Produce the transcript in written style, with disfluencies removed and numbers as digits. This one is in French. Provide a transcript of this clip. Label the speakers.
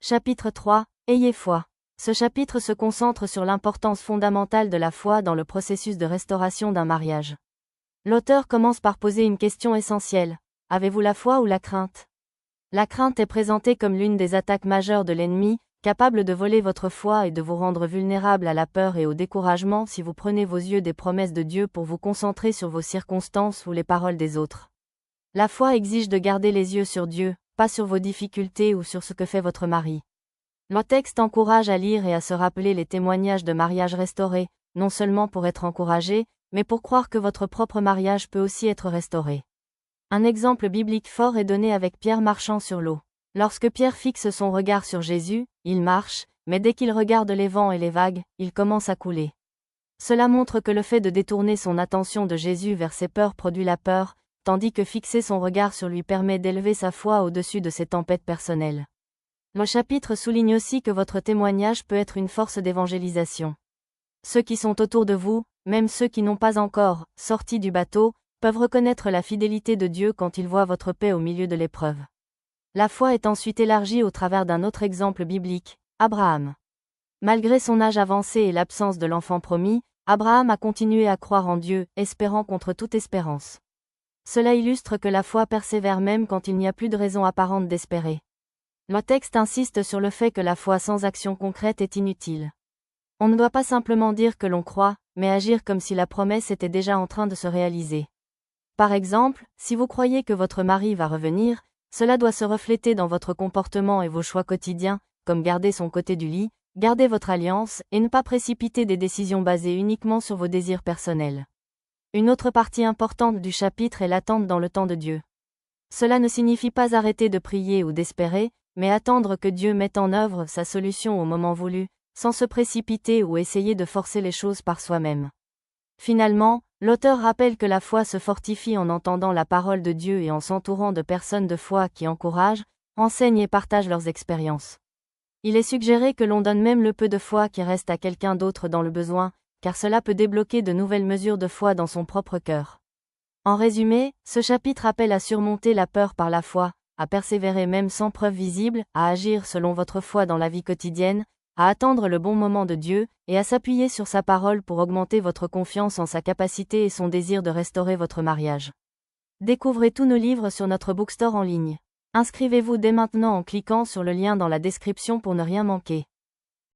Speaker 1: Chapitre 3. Ayez foi. Ce chapitre se concentre sur l'importance fondamentale de la foi dans le processus de restauration d'un mariage. L'auteur commence par poser une question essentielle. Avez-vous la foi ou la crainte? La crainte est présentée comme l'une des attaques majeures de l'ennemi, capable de voler votre foi et de vous rendre vulnérable à la peur et au découragement si vous prenez vos yeux des promesses de Dieu pour vous concentrer sur vos circonstances ou les paroles des autres. La foi exige de garder les yeux sur Dieu, pas sur vos difficultés ou sur ce que fait votre mari. Le texte encourage à lire et à se rappeler les témoignages de mariages restaurés, non seulement pour être encouragé, mais pour croire que votre propre mariage peut aussi être restauré. Un exemple biblique fort est donné avec Pierre marchant sur l'eau. Lorsque Pierre fixe son regard sur Jésus, il marche, mais dès qu'il regarde les vents et les vagues, il commence à couler. Cela montre que le fait de détourner son attention de Jésus vers ses peurs produit la peur, tandis que fixer son regard sur lui permet d'élever sa foi au-dessus de ses tempêtes personnelles. Le chapitre souligne aussi que votre témoignage peut être une force d'évangélisation. Ceux qui sont autour de vous, même ceux qui n'ont pas encore sorti du bateau, peuvent reconnaître la fidélité de Dieu quand ils voient votre paix au milieu de l'épreuve. La foi est ensuite élargie au travers d'un autre exemple biblique, Abraham. Malgré son âge avancé et l'absence de l'enfant promis, Abraham a continué à croire en Dieu, espérant contre toute espérance. Cela illustre que la foi persévère même quand il n'y a plus de raison apparente d'espérer. Le texte insiste sur le fait que la foi sans action concrète est inutile. On ne doit pas simplement dire que l'on croit, mais agir comme si la promesse était déjà en train de se réaliser. Par exemple, si vous croyez que votre mari va revenir, cela doit se refléter dans votre comportement et vos choix quotidiens, comme garder son côté du lit, garder votre alliance, et ne pas précipiter des décisions basées uniquement sur vos désirs personnels. Une autre partie importante du chapitre est l'attente dans le temps de Dieu. Cela ne signifie pas arrêter de prier ou d'espérer, mais attendre que Dieu mette en œuvre sa solution au moment voulu, sans se précipiter ou essayer de forcer les choses par soi-même. Finalement, l'auteur rappelle que la foi se fortifie en entendant la parole de Dieu et en s'entourant de personnes de foi qui encouragent, enseignent et partagent leurs expériences. Il est suggéré que l'on donne même le peu de foi qui reste à quelqu'un d'autre dans le besoin, car cela peut débloquer de nouvelles mesures de foi dans son propre cœur. En résumé, ce chapitre appelle à surmonter la peur par la foi, à persévérer même sans preuve visible, à agir selon votre foi dans la vie quotidienne, à attendre le bon moment de Dieu, et à s'appuyer sur sa parole pour augmenter votre confiance en sa capacité et son désir de restaurer votre mariage. Découvrez tous nos livres sur notre bookstore en ligne. Inscrivez-vous dès maintenant en cliquant sur le lien dans la description pour ne rien manquer.